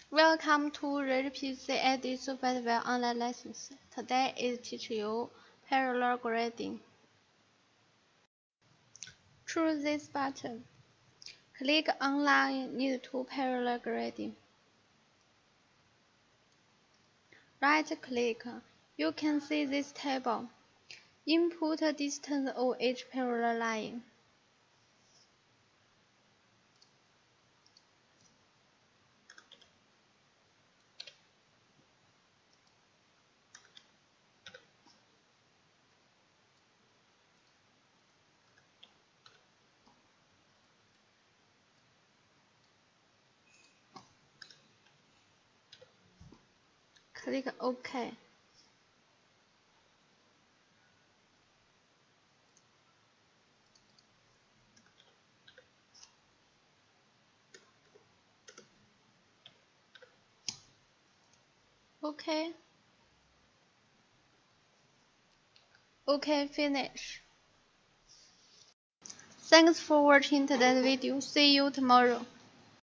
Welcome to Richpeace CAD software online lessons. Today is teach you parallel grading. Choose this button. Click on line need to parallel grading. Right click. You can see this table. Input distance of each parallel line. Click OK. OK. OK, finish. Thanks for watching today's video. See you tomorrow.